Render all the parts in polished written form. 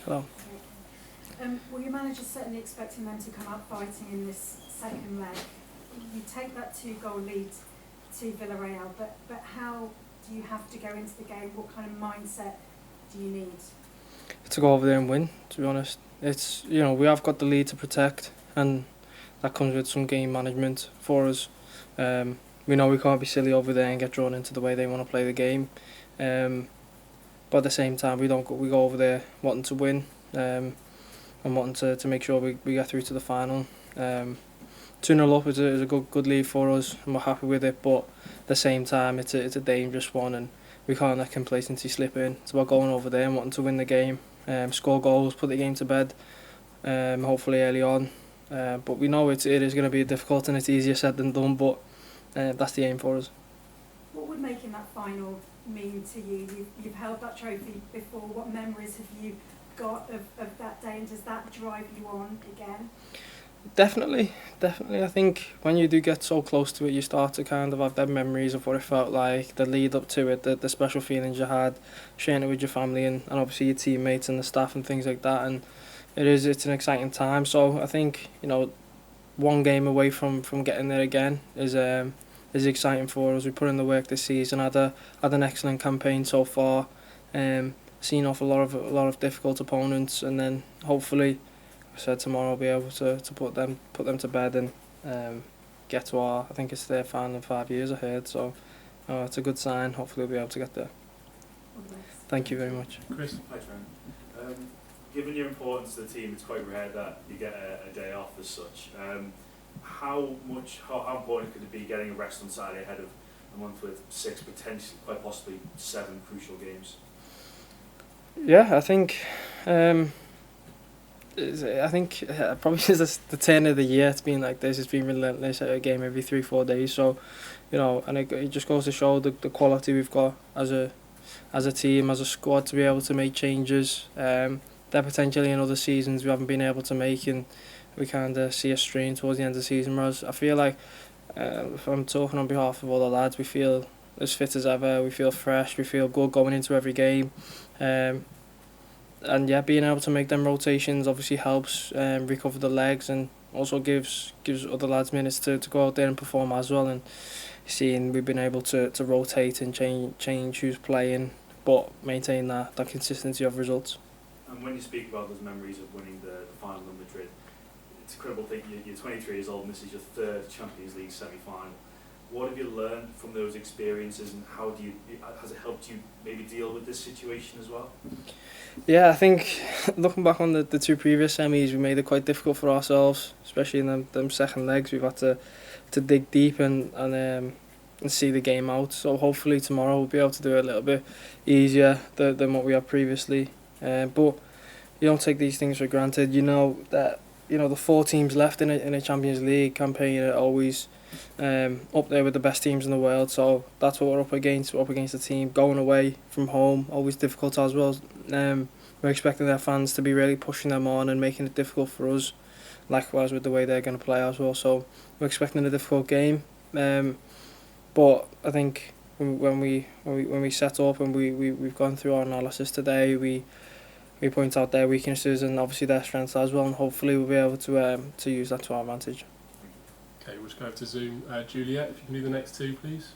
Hello. Well, your manager's certainly expecting them to come out fighting in this second leg. You take that 2-goal lead to Villarreal, but how do you have to go into the game? What kind of mindset do you need? To go over there and win, to be honest. It's, we have got the lead to protect, and that comes with some game management for us. We know we can't be silly over there and get drawn into the way they want to play the game. But at the same time, we go over there wanting to win, and wanting to make sure we get through to the final. 2-0 up is a good lead for us, and we're happy with it. But at the same time, it's a dangerous one, and we can't let complacency slip in. It's about going over there and wanting to win the game, score goals, put the game to bed, hopefully early on. But we know it is going to be difficult, and it's easier said than done. But that's the aim for us. What would making that final mean to you? You've held that trophy before. What memories have you got of that day, and does that drive you on again? Definitely. I think when you do get so close to it, you start to kind of have them memories of what it felt like, the lead up to it, the special feelings you had, sharing it with your family and obviously your teammates and the staff and things like that. And it's an exciting time. So I think, one game away from getting there again is exciting for us. We put in the work this season, had an excellent campaign so far, seen off a lot of difficult opponents, and then hopefully, I said tomorrow I'll be able to put them to bed and get to I think it's their final in 5 years, I heard, so it's a good sign. Hopefully we'll be able to get there. Thank you very much. Chris. Hi Trent. Given your importance to the team, it's quite rare that you get a day off as such. How important could it be getting a rest on Saturday ahead of a month with 6, potentially, quite possibly 7 crucial games? Yeah, I think probably since the turn of the year it's been like this. It's been relentless, a game every 3-4 days. So, and it just goes to show the quality we've got as a team, as a squad, to be able to make changes that potentially in other seasons we haven't been able to make, and we kind of see a strain towards the end of the season. Whereas I feel like, if I'm talking on behalf of all the lads, we feel as fit as ever, we feel fresh, we feel good going into every game. And yeah, being able to make them rotations obviously helps recover the legs, and also gives other lads minutes to go out there and perform as well. And seeing we've been able to rotate and change who's playing, but maintain that consistency of results. And when you speak about those memories of winning the final in Madrid, it's incredible to think you're 23 years old and this is your 3rd Champions League semi-final. What have you learned from those experiences, and has it helped you maybe deal with this situation as well? Yeah, I think looking back on the 2 previous semis, we made it quite difficult for ourselves, especially in them second legs. We've had to dig deep and see the game out. So hopefully tomorrow we'll be able to do it a little bit easier than what we have previously. But you don't take these things for granted. You know that the 4 teams left in a Champions League campaign are always up there with the best teams in the world. So that's what we're up against. We're up against a team going away from home, always difficult as well. We're expecting their fans to be really pushing them on and making it difficult for us. Likewise with the way they're going to play as well. So we're expecting a difficult game. But I think when we set up and we've gone through our analysis today, we point out their weaknesses and obviously their strengths as well, and hopefully we'll be able to use that to our advantage. Okay, we'll just go over to Zoom. Juliet, if you can do the next 2, please.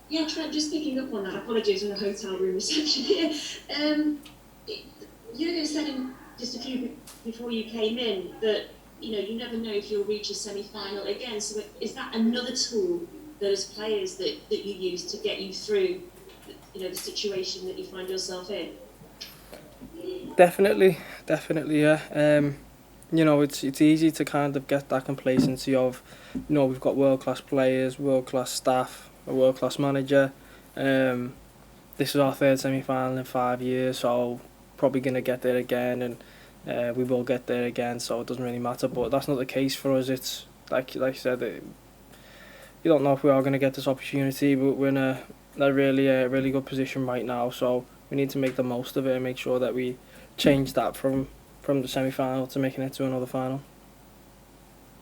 Yeah, Trent, just picking up on that, apologies on the hotel room reception here. You said just a few before you came in that you never know if you'll reach a semi-final again. So is that another tool, those players that you use to get you through, the situation that you find yourself in? Definitely, yeah. It's easy to kind of get that complacency of, we've got world-class players, world-class staff, a world-class manager. This is our 3rd semi-final in 5 years, so probably going to get there again, and we will get there again, so it doesn't really matter. But that's not the case for us. It's like you said, you don't know if we are going to get this opportunity, but we're in a really good position right now, so we need to make the most of it and make sure that we change that from the semi-final to making it to another final.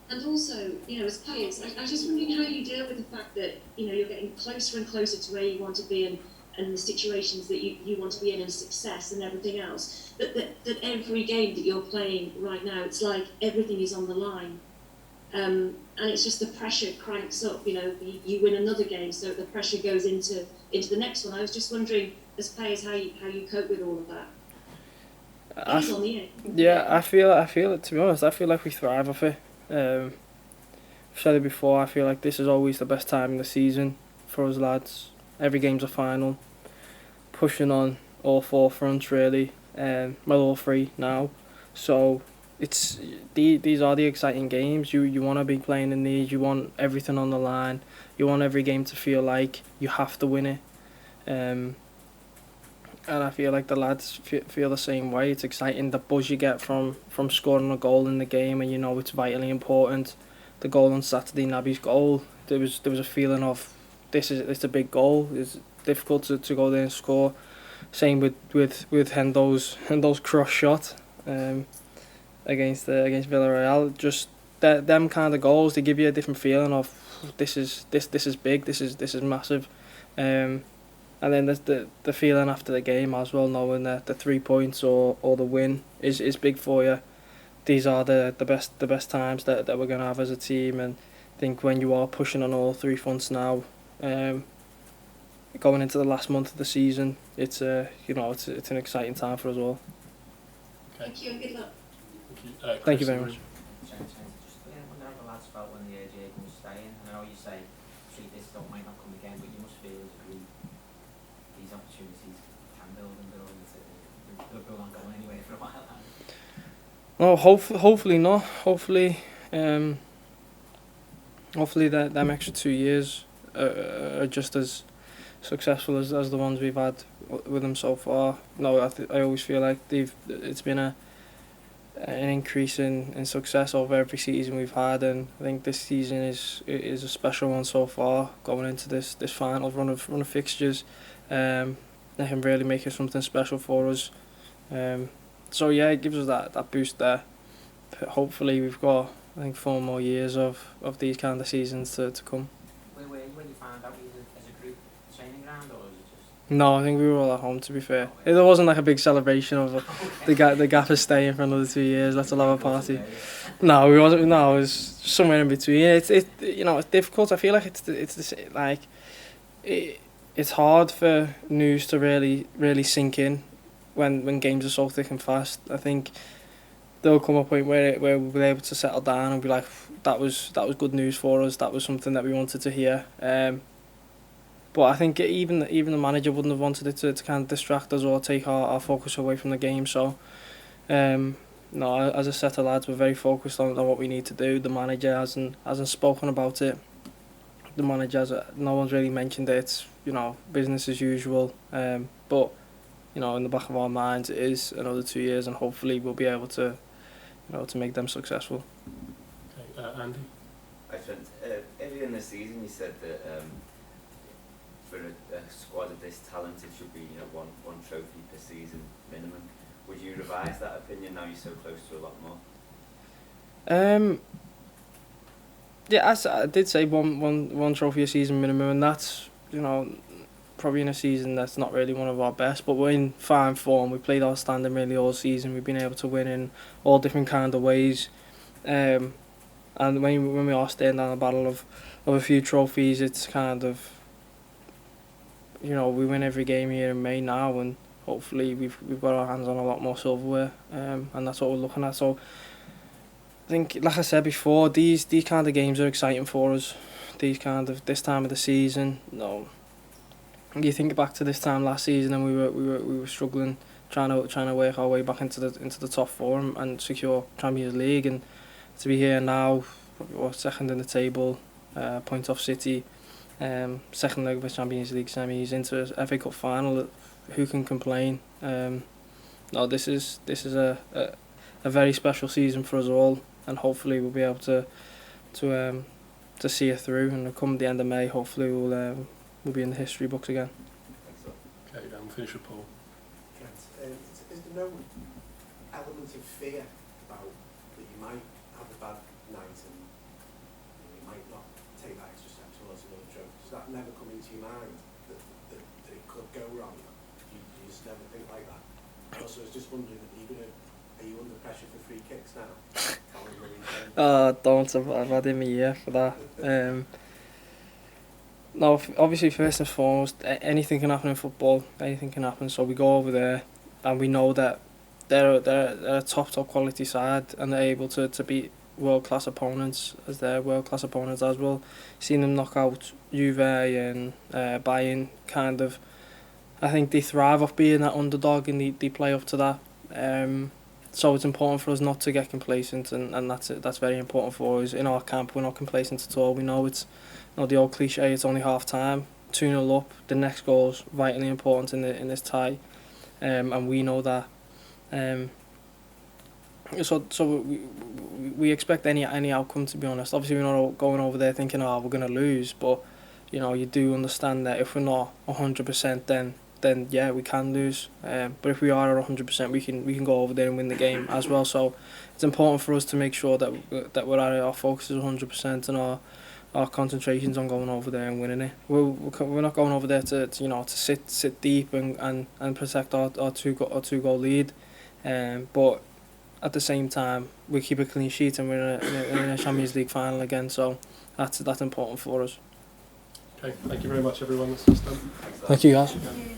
And also, as players, I was just wondering how you deal with the fact that, you're getting closer and closer to where you want to be, and the situations that you want to be in and success and everything else, that every game that you're playing right now, it's like everything is on the line. And it's just the pressure cranks up, you win another game, so the pressure goes into the next one. I was just wondering, as players, how you cope with all of that. It's on the end. Yeah, I feel it, to be honest. I feel like we thrive off it. I've said it before, I feel like this is always the best time in the season for us lads. Every game's a final. Pushing on all four fronts really. Well, all three now. So these are the exciting games. You want to be playing in these. You want everything on the line. You want every game to feel like you have to win it. And I feel like the lads feel the same way. It's exciting, the buzz you get from scoring a goal in the game, and it's vitally important. The goal on Saturday, Naby's goal, there was a feeling of it's a big goal. It's difficult to go there and score. Same with Hendo's cross shot against Villarreal. Just them kind of goals, they give you a different feeling of this is big. This is massive. And then there's the feeling after the game as well, knowing that the 3 points or the win is big for you. These are the best times that we're going to have as a team, and I think when you are pushing on all three fronts now, going into the last month of the season, it's it's an exciting time for us all. Okay. Thank you and good luck. Thank you very much. I wonder how the lads felt when the Jaden was staying. I know you say this might not come again, but you must feel as a group these opportunities can build and Liverpool aren't going anywhere for a while. No, hopefully not. Hopefully that them extra 2 years are just as successful as the ones we've had with them so far. No, I always feel like it's been an increase in success over every season we've had, and I think this season is a special one so far. Going into this final run of fixtures, they can really make it something special for us. So yeah, it gives us that boost there. But hopefully we've got 4 more years of these kind of seasons to come. Where were you when you found out we as a group training ground, or was it just? No, I think we were all at home, to be fair. There wasn't like a big celebration of the gaffer staying for another 2 years. Let's all have a party. No, we wasn't. No, it was somewhere in between. It's difficult. I feel like it's hard for news to really sink in when games are so thick and fast. I think there'll come a point where we'll be able to settle down and be like, that was good news for us. That was something that we wanted to hear. But I think even the manager wouldn't have wanted it to kind of distract us or take our focus away from the game. So, no, as a set of lads, we're very focused on what we need to do. The manager hasn't spoken about it. The manager no one's really mentioned it. It's business as usual. But in the back of our minds, it is another 2 years, and hopefully we'll be able to to make them successful. Okay, Andy. Hi Trent. Earlier in the season, you said that for a squad of this talent, it should be one trophy per season minimum. Would you revise that opinion now you're so close to a lot more? Yeah, I did say one trophy a season minimum, and that's probably in a season that's not really one of our best, but we're in fine form. We played outstanding really all season. We've been able to win in all different kind of ways, and when we are staying down the battle of a few trophies, it's kind of we win every game here in May now, and hopefully we've got our hands on a lot more silverware, and that's what we're looking at. So I think, like I said before, these kind of games are exciting for us. This time of the season, you think back to this time last season, and we were struggling, trying to work our way back into the top four and secure Champions League, and to be here now, we're second in the table, point off City, second leg of the Champions League semis, into a FA Cup final. Who can complain? This is a very special season for us all, and hopefully we'll be able to see it through, and come the end of May, hopefully we'll be in the history books again. Okay, we'll finish with Paul. Trent, is there no element of fear about that you might have a bad night and you might not take that extra step towards another trophy? Does that never come into your mind, that that it could go wrong? You just never think like that. Also, I was just wondering, are you under pressure for free kicks now? Don't. I've had him a year for that. No, obviously first and foremost, anything can happen in football. Anything can happen. So we go over there, and we know that they're a top quality side, and they're able to beat world class opponents as well. Seen them knock out Juve and Bayern. Kind of, I think they thrive off being that underdog, and they play up to that. So it's important for us not to get complacent, and that's very important for us. In our camp, we're not complacent at all. We know it's the old cliche, it's only half time, 2-0 up, the next goal's vitally important in this tie, and we know that. So we expect any outcome, to be honest. Obviously we're not going over there thinking, we're going to lose, but you do understand that if we're not 100%, then yeah, we can lose. But if we are at 100%, we can go over there and win the game as well. So it's important for us to make sure that we're at our focus is 100% and our concentration's on going over there and winning it. We're not going over there to sit deep and protect our two goal lead. But at the same time, we keep a clean sheet and we're in a Champions League final again. So that's important for us. Okay, thank you very much, everyone. That's done. Thank you, guys. Thank you.